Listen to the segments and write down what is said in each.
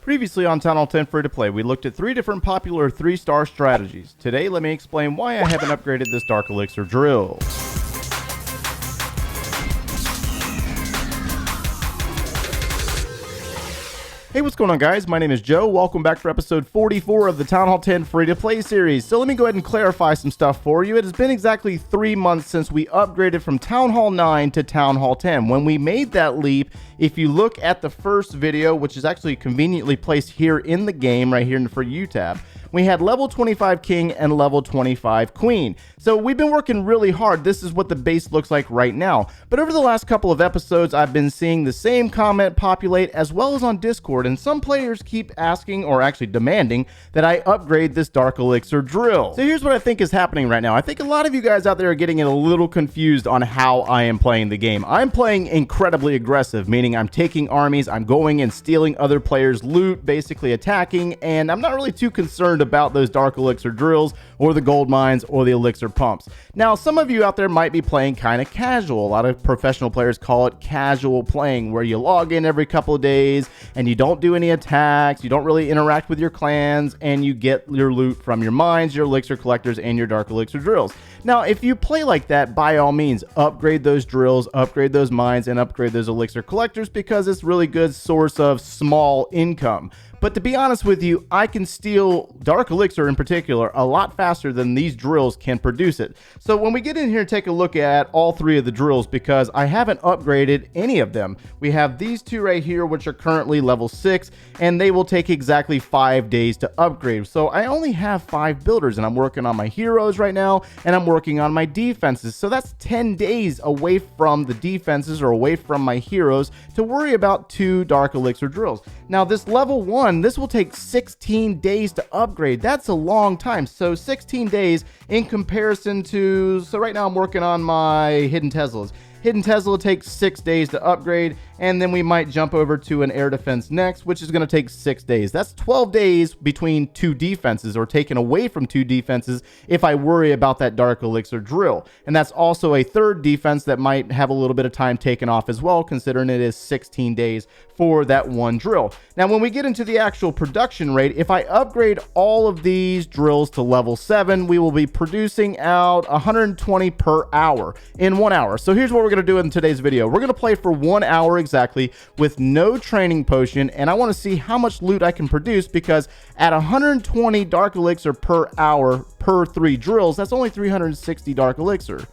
Previously on Town Hall 10 Free to Play, we looked at 3 different popular 3-star strategies. Today, let me explain why I haven't upgraded this Dark Elixir drill. Hey, what's going on, guys? My name is Joe. Welcome back for episode 44 of the Town Hall 10 Free to Play series. So let me go ahead and clarify some stuff for you. It has been exactly 3 months since we upgraded from Town Hall 9 to Town Hall 10. When we made that leap, if you look at the first video, which is actually conveniently placed here in the game, right here in the For You tab, we had level 25 king and level 25 queen. So we've been working really hard. This is what the base looks like right now. But over the last couple of episodes, I've been seeing the same comment populate as well as on Discord, and some players keep asking, or actually demanding, that I upgrade this Dark Elixir drill. So here's what I think is happening right now. I think a lot of you guys out there are getting a little confused on how I am playing the game. I'm playing incredibly aggressive, meaning I'm taking armies, I'm going and stealing other players' loot, basically attacking, and I'm not really too concerned about those Dark Elixir drills or the gold mines or the elixir pumps. Now, some of you out there might be playing kind of casual. A lot of professional players call it casual playing, where you log in every couple of days and you don't do any attacks, you don't really interact with your clans, and you get your loot from your mines, your elixir collectors, and your Dark Elixir drills. Now, if you play like that, by all means, upgrade those drills, upgrade those mines, and upgrade those elixir collectors, because it's a really good source of small income. But to be honest with you, I can steal Dark Elixir in particular a lot faster than these drills can produce it. So when we get in here and take a look at all 3 of the drills, because I haven't upgraded any of them. We have these 2 right here, which are currently level 6, and they will take exactly 5 days to upgrade. So I only have 5 builders, and I'm working on my heroes right now, and I'm working on my defenses. So that's 10 days away from the defenses, or away from my heroes, to worry about 2 Dark Elixir drills. Now, this level 1, this will take 16 days to upgrade. That's a long time. So 16 days in comparison to, so right now I'm working on my Hidden Teslas. Hidden Tesla takes 6 days to upgrade, and then we might jump over to an air defense next, which is going to take 6 days. That's 12 days between 2 defenses, or taken away from 2 defenses if I worry about that Dark Elixir drill. And that's also a 3rd defense that might have a little bit of time taken off as well, considering it is 16 days for that one drill. Now, when we get into the actual production rate, if I upgrade all of these drills to level 7, we will be producing out 120 per hour in 1 hour. So here's what we're going to do in today's video. We're going to play for 1 hour exactly with no training potion, and I want to see how much loot I can produce, because at 120 Dark Elixir per hour per 3 drills, that's only 360 Dark Elixir.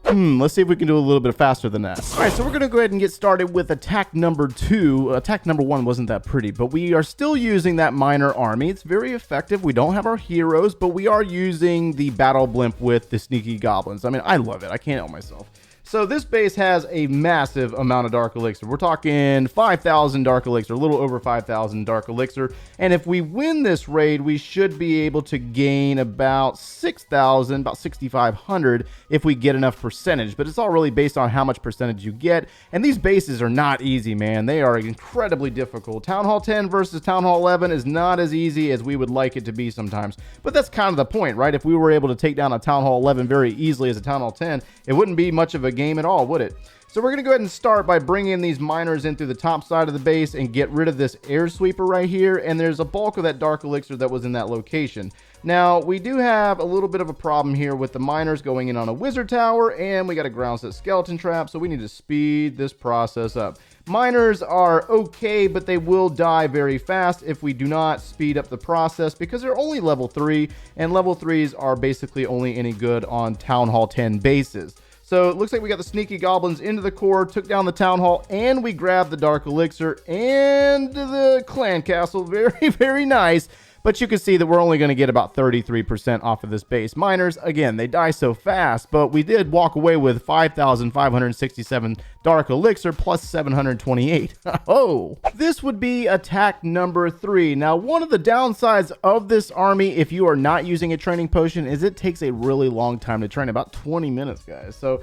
Let's see if we can do a little bit faster than that. All right, so we're going to go ahead and get started with attack number 2. Attack number 1 wasn't that pretty, but we are still using that miner army. It's very effective. We don't have our heroes, but we are using the battle blimp with the sneaky goblins. I mean, I love it. I can't help myself. So this base has a massive amount of Dark Elixir. We're talking 5,000 Dark Elixir, a little over 5,000 Dark Elixir. And if we win this raid, we should be able to gain about 6,000, about 6,500 if we get enough percentage. But it's all really based on how much percentage you get. And these bases are not easy, man. They are incredibly difficult. Town Hall 10 versus Town Hall 11 is not as easy as we would like it to be sometimes. But that's kind of the point, right? If we were able to take down a Town Hall 11 very easily as a Town Hall 10, it wouldn't be much of a game at all, would it? So we're going to go ahead and start by bringing these miners in through the top side of the base and get rid of this air sweeper right here. And there's a bulk of that Dark Elixir that was in that location. Now, we do have a little bit of a problem here with the miners going in on a wizard tower, and we got a ground set skeleton trap, so we need to speed this process up. Miners are okay, but they will die very fast if we do not speed up the process, because they're only level 3, and level 3s are basically only any good on Town Hall 10 bases. So it looks like we got the sneaky goblins into the core, took down the town hall, and we grabbed the Dark Elixir and the clan castle. Very, very nice. But you can see that we're only going to get about 33% off of this base. Miners, again, they die so fast, but we did walk away with 5,567 Dark Elixir plus 728. Oh, this would be attack number 3. Now, one of the downsides of this army, if you are not using a training potion, is it takes a really long time to train, about 20 minutes, guys. So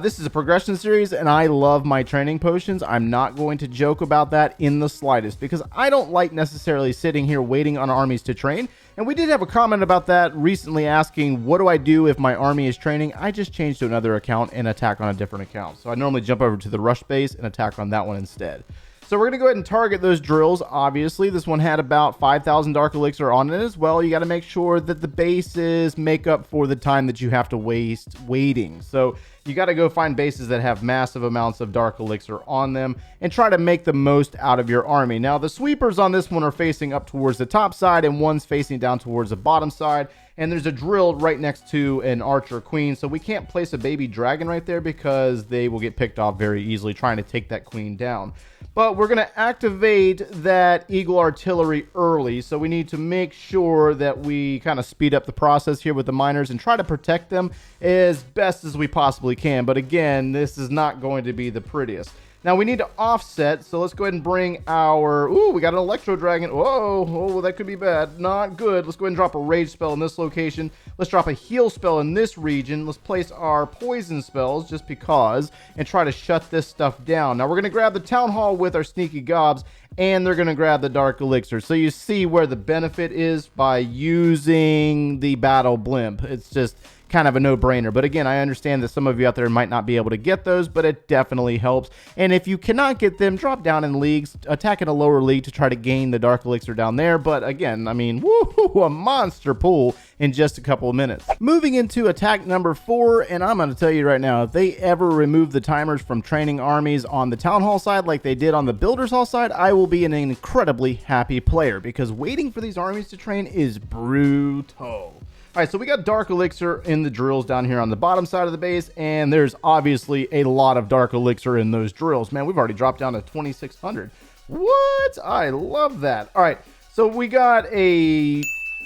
this is a progression series, and I love my training potions. I'm not going to joke about that in the slightest, because I don't like necessarily sitting here waiting on armies to train. And we did have a comment about that recently, asking, what do I do if my army is training? I just changed to another account and attack on a different account. So I normally jump over to the rush base and attack on that one instead. So we're going to go ahead and target those drills. Obviously, this one had about 5,000 Dark Elixir on it as well. You got to make sure that the bases make up for the time that you have to waste waiting. So you got to go find bases that have massive amounts of Dark Elixir on them and try to make the most out of your army. Now, the sweepers on this one are facing up towards the top side and one's facing down towards the bottom side. And there's a drill right next to an archer queen, so we can't place a baby dragon right there because they will get picked off very easily trying to take that queen down. But we're going to activate that eagle artillery early, so we need to make sure that we kind of speed up the process here with the miners and try to protect them as best as we possibly can. But again, this is not going to be the prettiest. Now we need to offset, so let's go ahead and bring our... Ooh, we got an Electro Dragon. Whoa, that could be bad. Not good. Let's go ahead and drop a Rage spell in this location. Let's drop a Heal spell in this region. Let's place our Poison spells, just because, and try to shut this stuff down. Now we're going to grab the Town Hall with our Sneaky Gobs, and they're going to grab the Dark Elixir. So you see where the benefit is by using the Battle Blimp. It's just kind of a no-brainer. But again, I understand that some of you out there might not be able to get those, but it definitely helps. And if you cannot get them, drop down in leagues, attack in a lower league to try to gain the Dark Elixir down there. But again, I mean, woohoo, a monster pool in just a couple of minutes. Moving into attack number 4, and I'm going to tell you right now, if they ever remove the timers from training armies on the Town Hall side like they did on the Builders Hall side, I will be an incredibly happy player, because waiting for these armies to train is brutal. All right, so we got Dark Elixir in the drills down here on the bottom side of the base, and there's obviously a lot of Dark Elixir in those drills. Man, we've already dropped down to 2,600. What? I love that. All right, so we got a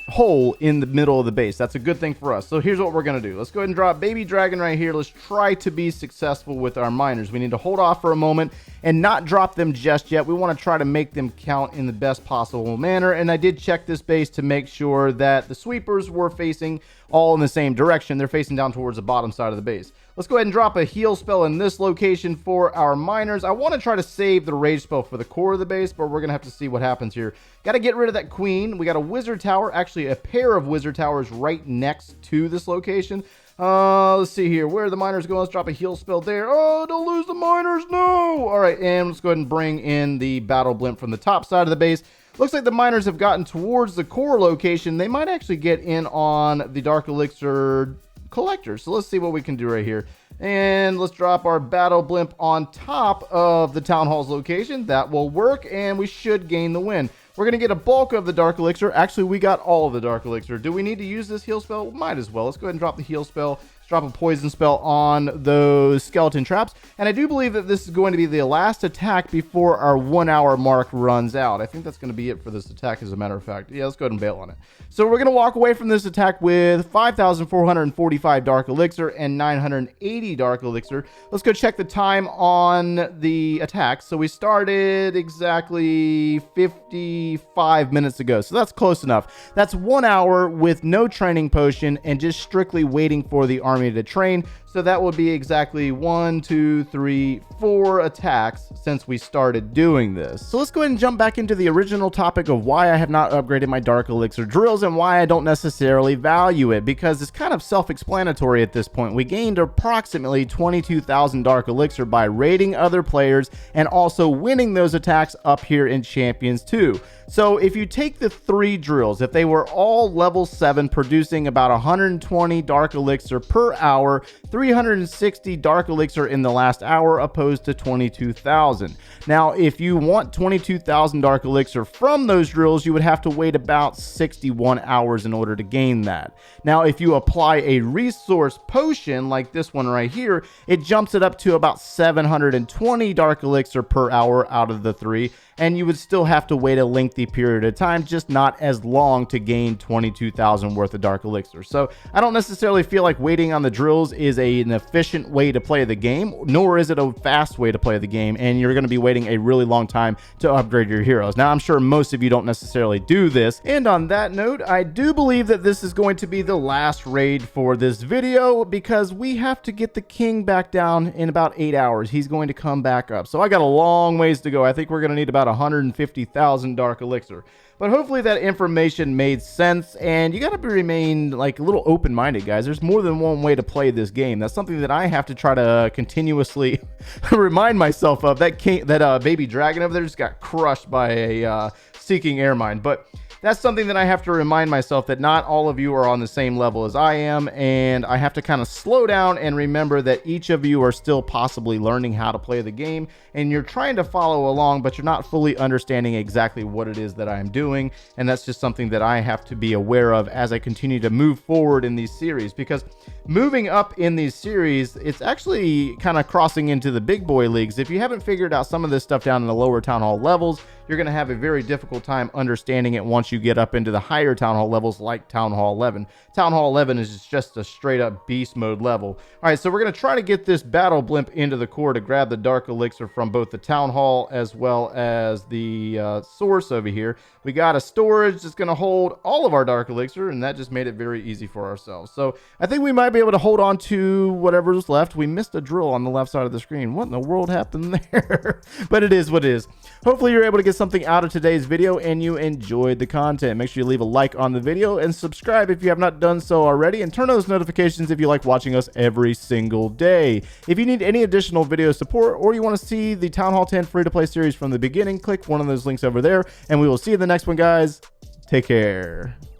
hole in the middle of the base. That's a good thing for us. So here's what we're going to do. Let's go ahead and drop Baby Dragon right here. Let's try to be successful with our miners. We need to hold off for a moment and not drop them just yet. We want to try to make them count in the best possible manner. And I did check this base to make sure that the sweepers were facing all in the same direction. They're facing down towards the bottom side of the base. Let's go ahead and drop a heal spell in this location for our miners. I want to try to save the rage spell for the core of the base, but we're going to have to see what happens here. Got to get rid of that queen. We got a wizard tower, actually a pair of wizard towers right next to this location. Let's see here. Where are the miners going? Let's drop a heal spell there. Oh, don't lose the miners. No. All right, and let's go ahead and bring in the battle blimp from the top side of the base. Looks like the miners have gotten towards the core location. They might actually get in on the Dark Elixir collector. So let's see what we can do right here. And let's drop our battle blimp on top of the Town Hall's location. That will work, and we should gain the win. We're going to get a bulk of the Dark Elixir. Actually, we got all of the Dark Elixir. Do we need to use this heal spell? Might as well. Let's go ahead and drop the heal spell. Let's drop a poison spell on those skeleton traps. And I do believe that this is going to be the last attack before our 1 hour mark runs out. I think that's going to be it for this attack, as a matter of fact. Yeah, let's go ahead and bail on it. So we're going to walk away from this attack with 5,445 Dark Elixir and 980 Dark Elixir. Let's go check the time on the attack. So we started exactly 55 minutes ago. So that's close enough. That's 1 hour with no training potion and just strictly waiting for the army to train. So that would be exactly 1, 2, 3, 4 attacks since we started doing this. So let's go ahead and jump back into the original topic of why I have not upgraded my Dark Elixir drills and why I don't necessarily value it, because it's kind of self-explanatory at this point. We gained approximately 22,000 Dark Elixir by raiding other players and also winning those attacks up here in Champions 2. So if you take the 3 drills, if they were all level 7, producing about 120 Dark Elixir per hour, 360 Dark Elixir in the last hour opposed to 22,000. Now, if you want 22,000 Dark Elixir from those drills, you would have to wait about 61 hours in order to gain that. Now, if you apply a resource potion like this one right here, it jumps it up to about 720 Dark Elixir per hour out of the 3, and you would still have to wait a lengthy period of time, just not as long to gain 22,000 worth of Dark Elixir. So I don't necessarily feel like waiting on the drills is an efficient way to play the game, nor is it a fast way to play the game, and you're going to be waiting a really long time to upgrade your heroes. Now, I'm sure most of you don't necessarily do this, and on that note, I do believe that this is going to be the last raid for this video, because we have to get the king back down in about 8 hours. He's going to come back up. So I got a long ways to go. I think we're going to need about 150,000 dark elixir. But hopefully that information made sense, and you got to remain like a little open-minded, guys. There's more than one way to play this game. That's something that I have to try to continuously remind myself of. That baby dragon over there just got crushed by a seeking air mine, but that's something that I have to remind myself, that not all of you are on the same level as I am, and I have to kind of slow down and remember that each of you are still possibly learning how to play the game, and you're trying to follow along, but you're not fully understanding exactly what it is that I'm doing, and that's just something that I have to be aware of as I continue to move forward in these series, because moving up in these series, it's actually kind of crossing into the big boy leagues. If you haven't figured out some of this stuff down in the lower Town Hall levels, you're going to have a very difficult time understanding it once you get up into the higher Town Hall levels like Town Hall 11. Town Hall 11 is just a straight up beast mode level. All right, so we're going to try to get this battle blimp into the core to grab the dark elixir from both the Town Hall as well as the source over here. We got a storage that's going to hold all of our dark elixir, and that just made it very easy for ourselves. So I think we might be able to hold on to whatever's left. We missed a drill on the left side of the screen. What in the world happened there? But it is what it is. Hopefully you're able to get something out of today's video and you enjoyed the content. Make sure you leave a like on the video and subscribe if you have not done so already, and turn on those notifications if you like watching us every single day. If you need any additional video support, or you want to see the Town Hall 10 free-to-play series from the beginning, click one of those links over there, and we will see you in the next one, guys. Take care.